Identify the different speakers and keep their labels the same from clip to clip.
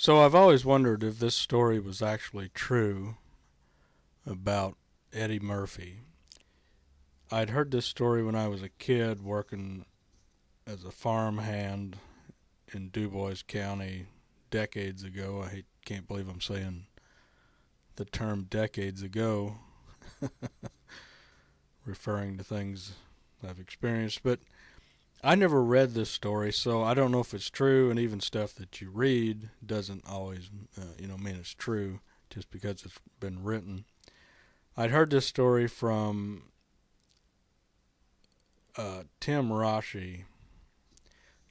Speaker 1: So I've always wondered if this story was actually true about Eddie Murphy. I'd heard this story when I was a kid working as a farmhand in DuBois County decades ago. Can't believe I'm saying the term decades ago, referring to things I've experienced. But I never read this story, so I don't know if it's true, and even stuff that you read doesn't always, mean it's true just because it's been written. I'd heard this story from Tim Rashi,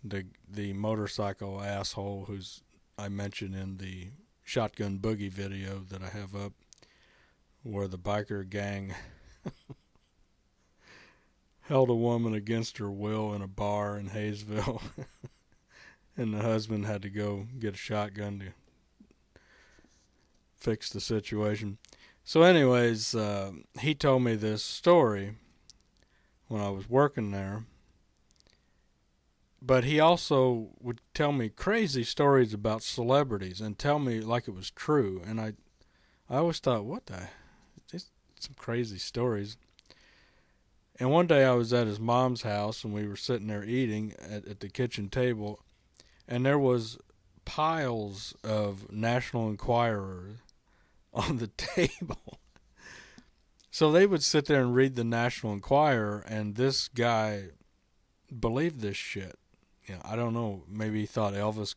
Speaker 1: the motorcycle asshole who's I mentioned in the Shotgun Boogie video that I have up, where the biker gang held a woman against her will in a bar in Hayesville, and the husband had to go get a shotgun to fix the situation. So anyways, he told me this story when I was working there, but he also would tell me crazy stories about celebrities and tell me like it was true, and I always thought, what the, just some crazy stories. And one day I was at his mom's house, and we were sitting there eating at the kitchen table, and there was piles of National Enquirer on the table. So they would sit there and read the National Enquirer, and this guy believed this shit. I don't know. Maybe he thought Elvis,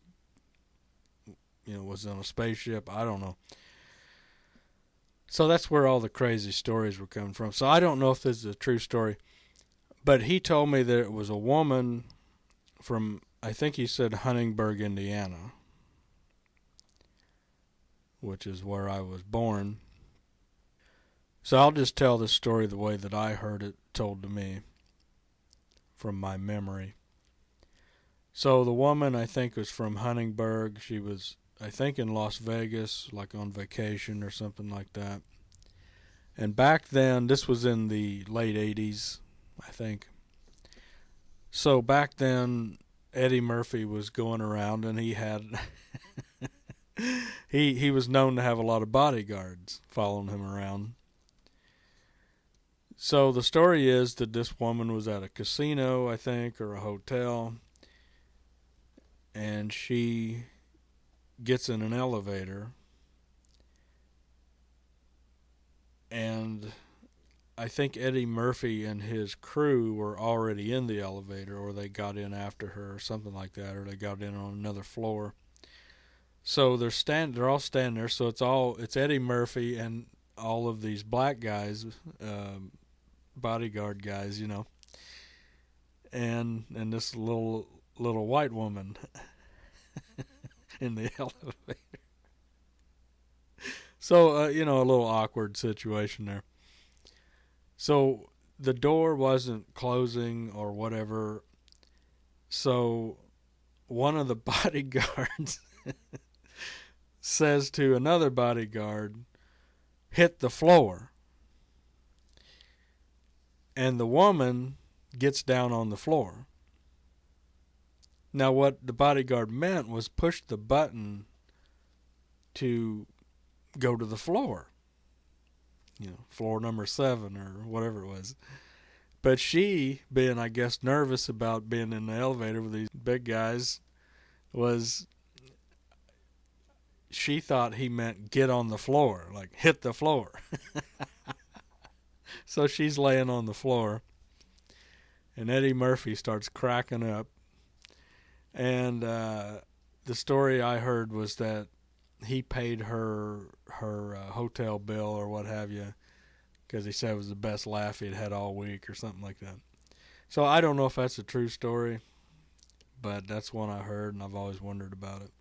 Speaker 1: was on a spaceship. I don't know. So that's where all the crazy stories were coming from. So I don't know if this is a true story, but he told me that it was a woman from, I think he said Huntingburg, Indiana, which is where I was born. So I'll just tell this story the way that I heard it told to me from my memory. So the woman, I think, was from Huntingburg. She was, I think, in Las Vegas, like on vacation or something like that. And back then, this was in the late 80s, I think. So back then, Eddie Murphy was going around, and he had he was known to have a lot of bodyguards following him around. So the story is that this woman was at a casino, I think, or a hotel, and she gets in an elevator, and I think Eddie Murphy and his crew were already in the elevator, or they got in after her or something like that, or they got in on another floor. So they're all standing there, so it's Eddie Murphy and all of these black guys, bodyguard guys, and this little white woman in the elevator. So, a little awkward situation there. So the door wasn't closing or whatever. So one of the bodyguards says to another bodyguard, hit the floor. And the woman gets down on the floor. Now, what the bodyguard meant was push the button to go to the floor. Floor number 7 or whatever it was. But she, being, I guess, nervous about being in the elevator with these big guys, she thought he meant get on the floor, like hit the floor. So she's laying on the floor, and Eddie Murphy starts cracking up. And the story I heard was that he paid her hotel bill or what have you, because he said it was the best laugh he'd had all week or something like that. So I don't know if that's a true story, but that's one I heard, and I've always wondered about it.